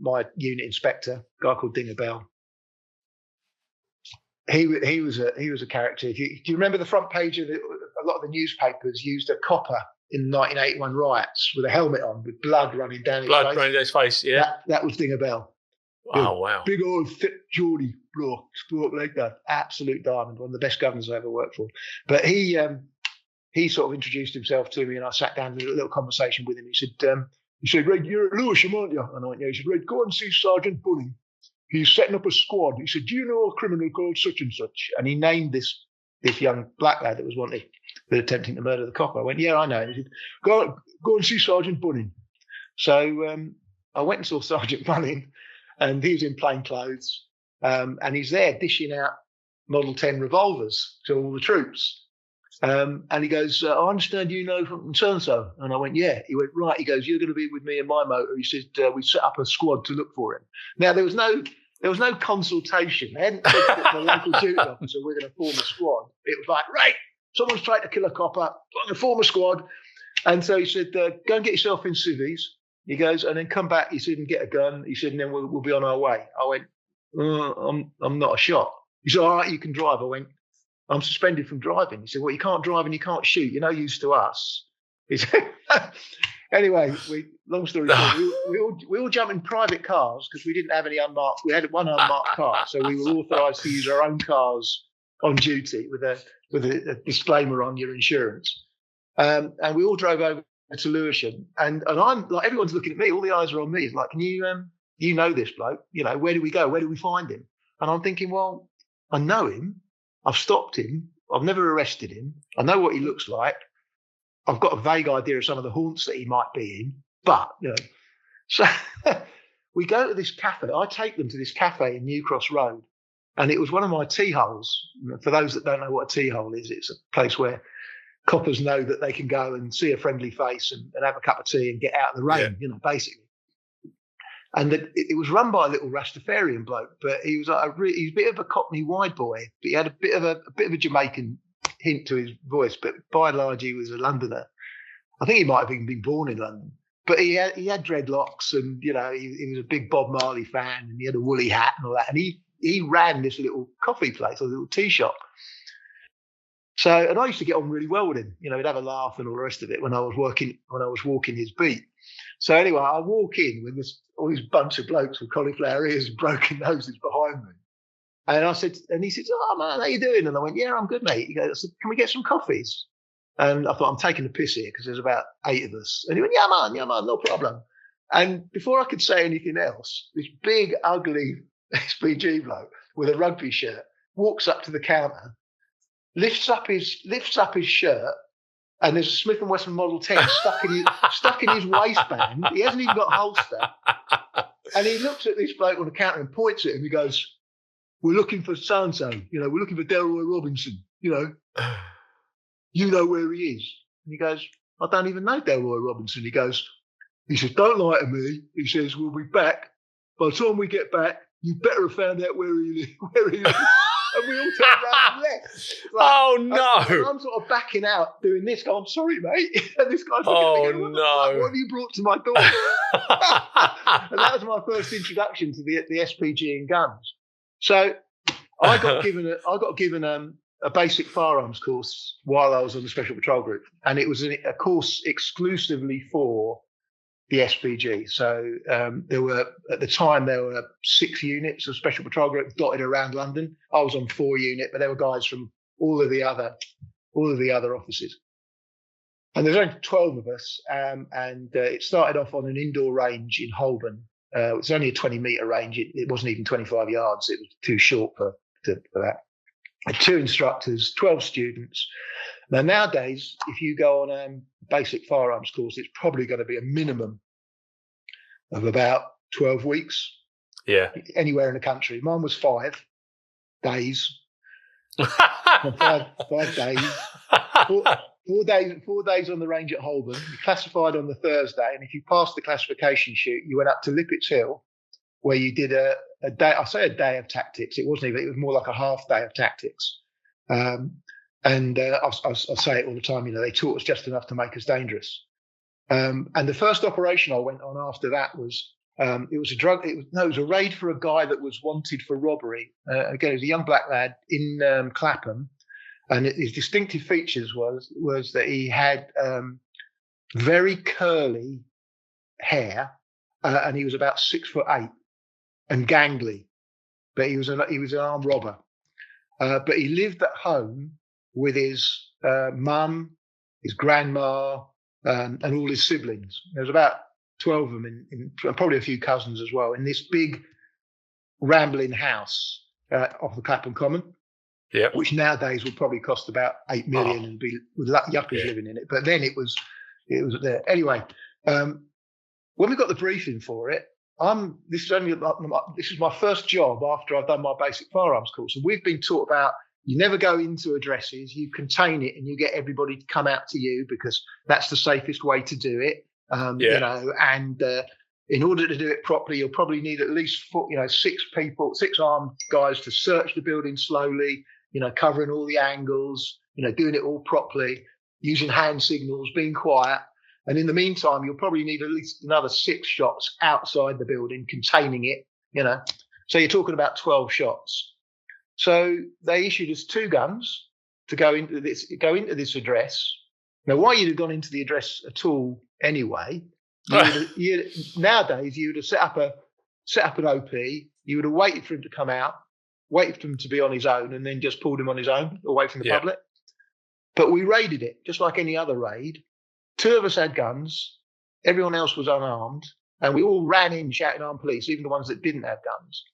my unit inspector, a guy called Dinger Bell. He was a character. Do you remember the front page of a lot of the newspapers used a copper in the 1981 riots with a helmet on, with blood running down his face? Blood running down his face, yeah. That was Dinger Bell. Oh, wow. Big old thick Geordie bloke, spoke like that. Absolute diamond, one of the best governors I ever worked for. But he sort of introduced himself to me, and I sat down and had a little conversation with him. He said, "Right, you're at Lewisham, aren't you?" And I went, "Yeah." He said, "Right, go and see Sergeant Bunning. He's setting up a squad." He said, "Do you know a criminal called such and such?" And he named this young black lad that was wanted for attempting to murder the copper. I went, "Yeah, I know." And he said, Go and see Sergeant Bunning." So I went and saw Sergeant Bunning, and he was in plain clothes, and he's there dishing out Model 10 revolvers to all the troops. And he goes, "I understand you know from so-and-so." And I went, "Yeah." He went, "Right." He goes, "You're going to be with me in my motor." He said, "We set up a squad to look for him." Now, there was no consultation. They hadn't said to the local duty officer, "We're going to form a squad." It was like, "Right, someone's tried to kill a copper. We're going to form a squad." And so he said, "Go and get yourself in civvies." He goes, "And then come back," he said, "and get a gun." He said, "And then we'll be on our way." I went, I'm not a shot." He said, "All right, you can drive." I went, "I'm suspended from driving." He said, "Well, you can't drive and you can't shoot. You're no use to us." He said, anyway, long story short, we all jumped in private cars because we didn't have any unmarked. We had one unmarked car, so we were authorised to use our own cars on duty with a disclaimer on your insurance. And we all drove over to Lewisham, and I'm like, everyone's looking at me. All the eyes are on me. It's like, can you know this bloke? Where do we go? Where do we find him? And I'm thinking, well, I know him. I've stopped him. I've never arrested him. I know what he looks like. I've got a vague idea of some of the haunts that he might be in, but so we go to this cafe. I take them to this cafe in New Cross Road, and it was one of my tea holes. For those that don't know what a tea hole is, it's a place where coppers know that they can go and see a friendly face and have a cup of tea and get out of the rain, basically. And it was run by a little Rastafarian bloke, but he was he's a bit of a Cockney wide boy, but he had a bit of a Jamaican hint to his voice. But by and large, he was a Londoner. I think he might have even been born in London. But he had dreadlocks, and he was a big Bob Marley fan, and he had a woolly hat and all that. And he ran this little coffee place, or a little tea shop. So, and I used to get on really well with him. We'd have a laugh and all the rest of it when I was walking his beat. So anyway, I walk in with all this bunch of blokes with cauliflower ears and broken noses behind me. And he said, "Oh man, how you doing?" And I went, "Yeah, I'm good, mate." He goes, "Can we get some coffees?" And I thought, I'm taking the piss here because there's about 8 of us. And he went, yeah, man, no problem. And before I could say anything else, this big, ugly SPG bloke with a rugby shirt walks up to the counter, lifts up his shirt, and there's a Smith & Wesson Model 10 stuck in his waistband. He hasn't even got a holster. And he looks at this bloke on the counter and points at him. He goes, "We're looking for so-and-so. We're looking for Delroy Robinson. You know where he is." And he goes, "I don't even know Delroy Robinson." He says, "Don't lie to me." He says, "We'll be back. By the time we get back, you better have found out where he lives." And we all turned around and left. Oh, no. And I'm sort of backing out doing this, going, "Sorry, mate." And this guy's looking at me going, what have you brought to my door? And that was my first introduction to the SPG and guns. So I got given a basic firearms course while I was on the Special Patrol Group, and it was a course exclusively for the SPG. So there were 6 units of Special Patrol Group dotted around London. I was on 4 unit, but there were guys from all of the other offices. And there's only 12 of us, and it started off on an indoor range in Holborn. It's only a 20-metre range. It wasn't even 25 yards. It was too short for that. And 2 instructors, 12 students. Now, nowadays, if you go on a basic firearms course, it's probably going to be a minimum of about 12 weeks. Yeah. Anywhere in the country. Mine was 5 days. 5 days. 4 days on the range at Holborn. You classified on the Thursday, and if you passed the classification chute, you went up to Lippett's Hill, where you did a day. I say a day of tactics. It wasn't even. It was more like a half day of tactics. I say it all the time. They taught us just enough to make us dangerous. And the first operation I went on after that was it was a raid for a guy that was wanted for robbery. Again, he was a young black lad in Clapham, and his distinctive features was that he had very curly hair, and he was about 6'8" and gangly, but he was an armed robber. But he lived at home with his mum, his grandma, and all his siblings. There was about 12 of them, and probably a few cousins as well, in this big rambling house off the Clapham Common, which nowadays would probably cost about 8 million and be with yuppies living in it. But then it was there. Anyway, when we got the briefing for it, this is my first job after I've done my basic firearms course, and we've been taught about you never go into addresses, you contain it, and you get everybody to come out to you because that's the safest way to do it. And in order to do it properly, you'll probably need at least 6 armed guys to search the building slowly, covering all the angles, doing it all properly, using hand signals, being quiet. And in the meantime, you'll probably need at least another 6 shots outside the building, containing it, So you're talking about 12 shots. So they issued us 2 guns to go into this address. Now, why you'd have gone into the address at all anyway? Nowadays, you would have set up an OP. You would have waited for him to come out, waited for him to be on his own, and then just pulled him on his own away from the public. But we raided it just like any other raid. 2 of us had guns. Everyone else was unarmed. And we all ran in shouting, "Armed police," even the ones that didn't have guns.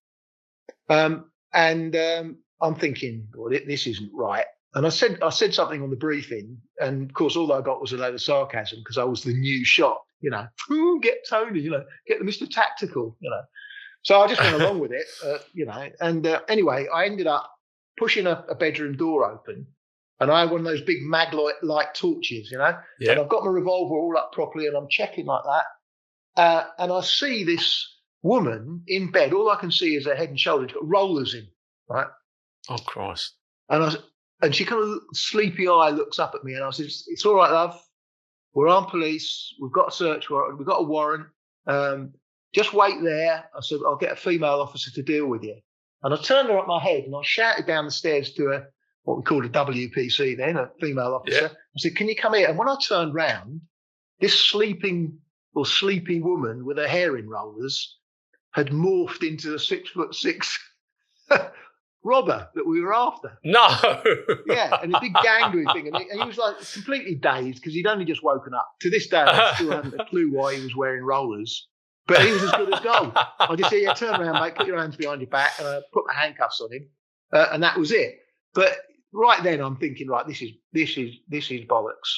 I'm thinking, well, this isn't right. And I said something on the briefing, and of course, all I got was a load of sarcasm because I was the new shot, get Tony, get the Mr. Tactical, So I just went along with it, And anyway, I ended up pushing a bedroom door open, and I had one of those big mag light torches, Yeah. And I've got my revolver all up properly, and I'm checking like that, and I see this woman in bed. All I can see is her head and shoulders. Got rollers in, right? Oh, Christ. And she kind of sleepy eye looks up at me, and I said, "It's all right, love. We're armed police. We've got a search warrant. We've got a warrant. Just wait there." I said, "I'll get a female officer to deal with you." And I turned her up my head, and I shouted down the stairs to what we called a WPC then, a female officer. Yeah. I said, "Can you come here?" And when I turned round, this sleepy woman with her hair in rollers had morphed into the 6'6" robber that we were after. No. Yeah, and a big gangly thing. And he was like completely dazed because he'd only just woken up. To this day, I still haven't a clue why he was wearing rollers. But he was as good as gold. I just said, "Yeah, turn around, mate, put your hands behind your back." And I put my handcuffs on him. And that was it. But right then I'm thinking, right, this is bollocks.